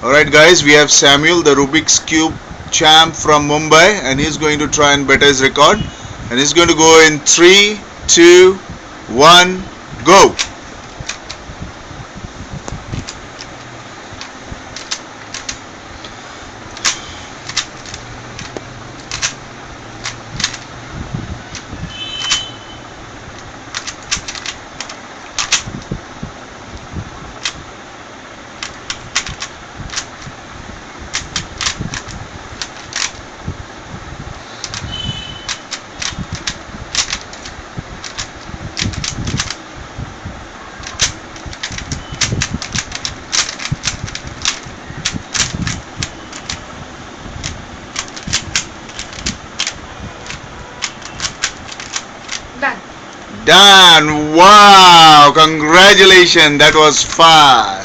Alright guys, we have Samuel, the Rubik's Cube champ from Mumbai, and he's going to try and better his record. And he's going to go in 3, 2, 1, go! Done. Done! Wow! Congratulations! That was fast!